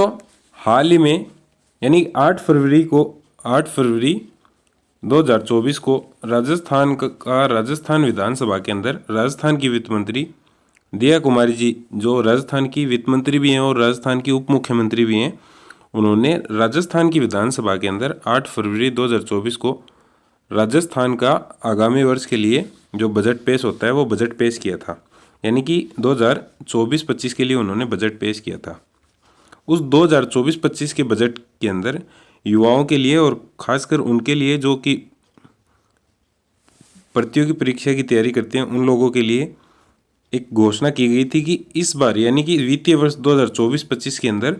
दोस्तों हाल ही में यानी 8 फरवरी 2024 को राजस्थान विधानसभा के अंदर राजस्थान की वित्त मंत्री दिया कुमारी जी, जो राजस्थान की वित्त मंत्री भी हैं और राजस्थान की उप मुख्यमंत्री भी हैं, उन्होंने राजस्थान की विधानसभा के अंदर 8 फरवरी 2024 को राजस्थान का आगामी वर्ष के लिए जो बजट पेश होता है वो बजट पेश किया था। यानी कि 2024-25 के लिए उन्होंने बजट पेश किया था। उस 2024-25 के बजट के अंदर युवाओं के लिए और खासकर उनके लिए जो कि प्रतियोगी परीक्षा की तैयारी करते हैं उन लोगों के लिए एक घोषणा की गई थी कि इस बार यानी कि वित्तीय वर्ष 2024-25 के अंदर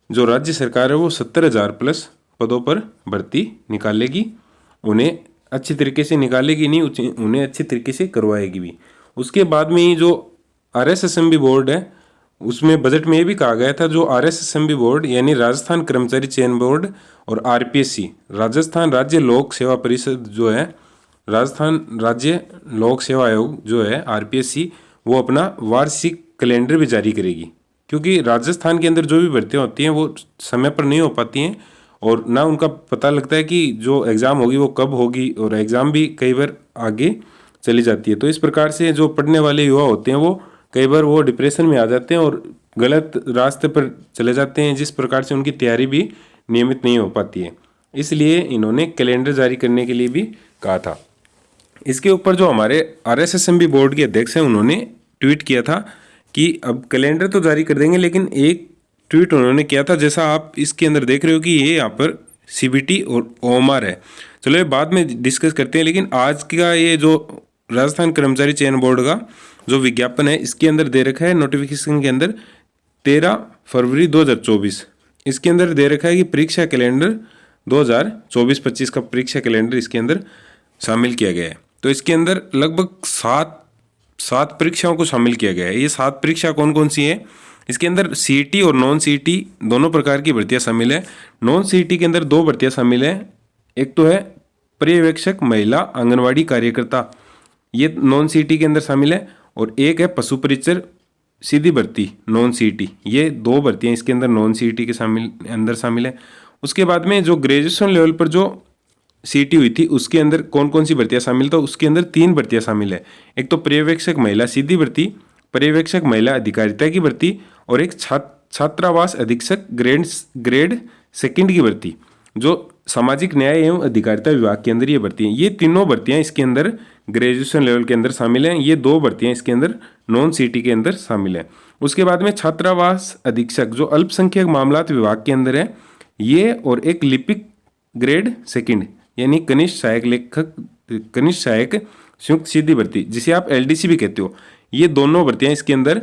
जो राज्य सरकार है वो 70,000 प्लस पदों पर भर्ती निकालेगी। उन्हें अच्छी तरीके से निकालेगी नहीं, उन्हें अच्छी तरीके से करवाएगी भी। उसके बाद में ही जो RSSMB बोर्ड है उसमें बजट में ये भी कहा गया था, जो RSSMB बोर्ड यानी राजस्थान कर्मचारी चयन बोर्ड और RPSC राजस्थान राज्य लोक सेवा परिषद जो है, राजस्थान राज्य लोक सेवा आयोग जो है RPSC, वो अपना वार्षिक कैलेंडर भी जारी करेगी। क्योंकि राजस्थान के अंदर जो भी भर्तियाँ होती हैं वो समय पर नहीं हो पाती हैं और ना उनका पता लगता है कि जो एग्ज़ाम होगी वो कब होगी, और एग्ज़ाम भी कई बार आगे चली जाती है। तो इस प्रकार से जो पढ़ने वाले युवा होते हैं वो कई बार वो डिप्रेशन में आ जाते हैं और गलत रास्ते पर चले जाते हैं, जिस प्रकार से उनकी तैयारी भी नियमित नहीं हो पाती है। इसलिए इन्होंने कैलेंडर जारी करने के लिए भी कहा था। इसके ऊपर जो हमारे RSSMB बोर्ड के अध्यक्ष हैं उन्होंने ट्वीट किया था कि अब कैलेंडर तो जारी कर देंगे, लेकिन एक ट्वीट उन्होंने किया था, जैसा आप इसके अंदर देख रहे हो कि ये यहाँ पर CBT और OMR है। चलो ये बाद में डिस्कस करते हैं, लेकिन आज का ये जो राजस्थान कर्मचारी चयन बोर्ड का जो विज्ञापन है इसके अंदर दे रखा है नोटिफिकेशन के अंदर 13 फरवरी 2024, इसके अंदर दे रखा है कि परीक्षा कैलेंडर 2024-25 का परीक्षा कैलेंडर इसके अंदर शामिल किया गया है। तो इसके अंदर लगभग सात परीक्षाओं को शामिल किया गया है। ये 7 परीक्षा कौन कौन सी है? इसके अंदर CET और नॉन CET दोनों प्रकार की भर्तियां शामिल है। नॉन CET के अंदर 2 भर्तियां शामिल है। एक तो है पर्यवेक्षक महिला आंगनवाड़ी कार्यकर्ता, ये नॉन CET के अंदर शामिल है, और एक है पशु परिचर सीधी भर्ती नॉन CET। ये 2 भर्तियां इसके अंदर नॉन CET के अंदर शामिल है। उसके बाद में जो ग्रेजुएशन लेवल पर जो CET हुई थी उसके अंदर कौन कौन सी भर्तियां शामिल, तो उसके अंदर 3 भर्तियां शामिल है। एक तो पर्यवेक्षक महिला सीधी भर्ती, पर्यवेक्षक महिला अधिकारिता की भर्ती, और एक छात्रावास अधीक्षक ग्रेड 2 की भर्ती, जो सामाजिक न्याय एवं अधिकारिता विभाग के अंदर ये भर्ती है। ये तीनों भर्तियां इसके अंदर ग्रेजुएशन लेवल के अंदर शामिल हैं। ये 2 भर्तियां इसके अंदर नॉन CET के अंदर शामिल है। उसके बाद में छात्रावास अधीक्षक जो अल्पसंख्यक मामलात विभाग के अंदर है, ये, और एक लिपिक ग्रेड 2 यानी कनिष्ठ सहायक संयुक्त सीधी भर्ती, जिसे आप LDC भी कहते हो, ये दोनों भर्तियां इसके अंदर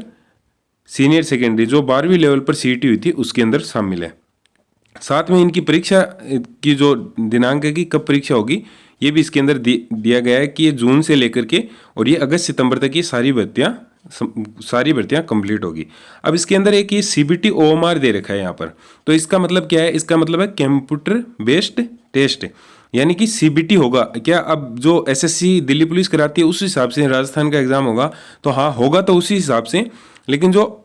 सीनियर सेकेंडरी जो 12वीं लेवल पर CET हुई थी उसके अंदर शामिल है। साथ में इनकी परीक्षा की जो दिनांक है कि कब परीक्षा होगी ये भी इसके अंदर दिया गया है कि ये जून से लेकर के और ये अगस्त सितंबर तक ये सारी भर्तियां कंप्लीट होगी। अब इसके अंदर एक ये CBT OMR दे रखा है यहाँ पर, तो इसका मतलब क्या है? इसका मतलब है कंप्यूटर बेस्ड टेस्ट, यानी कि CBT होगा क्या? अब जो SSC दिल्ली पुलिस कराती है उस हिसाब से राजस्थान का एग्जाम होगा, तो हाँ होगा तो उसी हिसाब से। लेकिन जो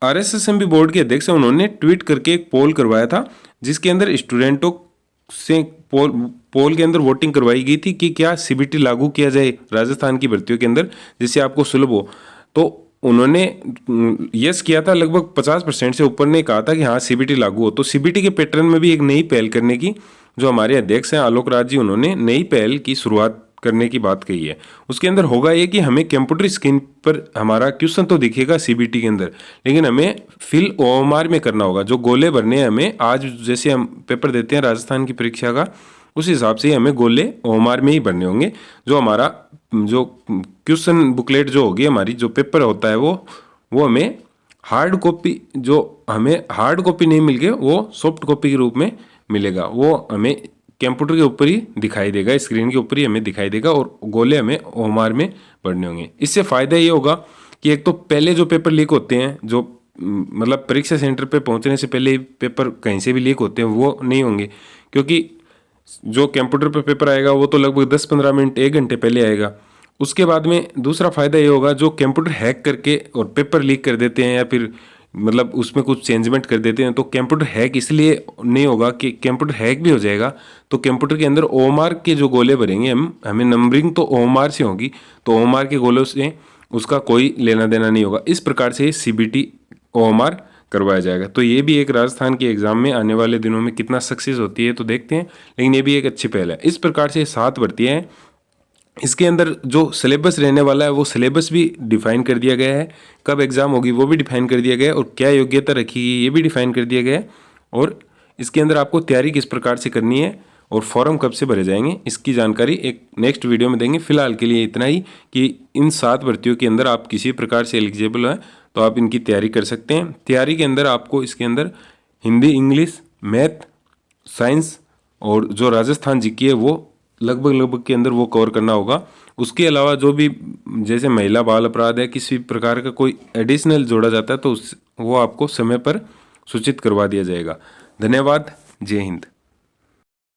RSSMB बोर्ड के अध्यक्ष हैं उन्होंने ट्वीट करके एक पोल करवाया था, जिसके अंदर स्टूडेंटों से पोल के अंदर वोटिंग करवाई गई थी कि क्या CBT लागू किया जाए राजस्थान की भर्तियों के अंदर जिससे आपको सुलभ हो। तो उन्होंने यस किया था, लगभग 50% से ऊपर ने कहा था कि हाँ CBT लागू हो। तो CBT के पैटर्न में भी एक नई पहल करने की जो हमारे अध्यक्ष हैं आलोक राज जी, उन्होंने नई पहल की शुरुआत करने की बात कही है। उसके अंदर होगा ये कि हमें कंप्यूटर स्क्रीन पर हमारा क्वेश्चन तो दिखेगा CBT के अंदर, लेकिन हमें फिल OMR में करना होगा। जो गोले भरने हैं हमें, आज जैसे हम पेपर देते हैं राजस्थान की परीक्षा का, उस हिसाब से हमें गोले OMR में ही भरने होंगे। जो हमारा जो क्वेश्चन बुकलेट जो होगी, हमारी जो पेपर होता है वो हमें हार्ड कॉपी, जो हमें हार्ड कॉपी नहीं मिल के वो सॉफ्ट कॉपी के रूप में मिलेगा, वो हमें कंप्यूटर के ऊपर ही दिखाई देगा, स्क्रीन के ऊपर ही हमें दिखाई देगा, और गोले हमें OMR में पढ़ने होंगे। इससे फ़ायदा ये होगा कि एक तो पहले जो पेपर लीक होते हैं, जो मतलब परीक्षा सेंटर पे पहुंचने से पहले पेपर कहीं से भी लीक होते हैं, वो नहीं होंगे, क्योंकि जो कंप्यूटर पे पेपर आएगा वो तो लगभग 10-15 मिनट 1 घंटे पहले आएगा। उसके बाद में दूसरा फ़ायदा ये होगा, जो कंप्यूटर हैक करके और पेपर लीक कर देते हैं या फिर मतलब उसमें कुछ चेंजमेंट कर देते हैं तो कंप्यूटर हैक इसलिए नहीं होगा कि कंप्यूटर हैक भी हो जाएगा तो कंप्यूटर के अंदर ओएमआर के जो गोले भरेंगे हमें नंबरिंग तो ओएमआर से होगी, तो ओएमआर के गोलों से उसका कोई लेना देना नहीं होगा। इस प्रकार से सीबीटी ओएमआर करवाया जाएगा। तो ये भी एक राजस्थान के एग्जाम में आने वाले दिनों में कितना सक्सेस होती है तो देखते हैं, लेकिन ये भी एक अच्छी पहल है। इस प्रकार से 7 भर्तियाँ हैं। इसके अंदर जो सिलेबस रहने वाला है वो सिलेबस भी डिफाइन कर दिया गया है, कब एग्ज़ाम होगी वो भी डिफाइन कर दिया गया है, और क्या योग्यता रखी ये भी डिफाइन कर दिया गया है, और इसके अंदर आपको तैयारी किस प्रकार से करनी है और फॉर्म कब से भरे जाएंगे इसकी जानकारी एक नेक्स्ट वीडियो में देंगे। फिलहाल के लिए इतना ही कि इन 7 भर्तियों के अंदर आप किसी प्रकार से एलिजिबल हैं तो आप इनकी तैयारी कर सकते हैं। तैयारी के अंदर आपको इसके अंदर हिंदी, इंग्लिश, मैथ, साइंस और जो राजस्थान जीके है वो लगभग के अंदर वो कवर करना होगा। उसके अलावा जो भी जैसे महिला बाल अपराध है, किसी प्रकार का कोई एडिशनल जोड़ा जाता है तो वो आपको समय पर सूचित करवा दिया जाएगा। धन्यवाद। जय हिंद।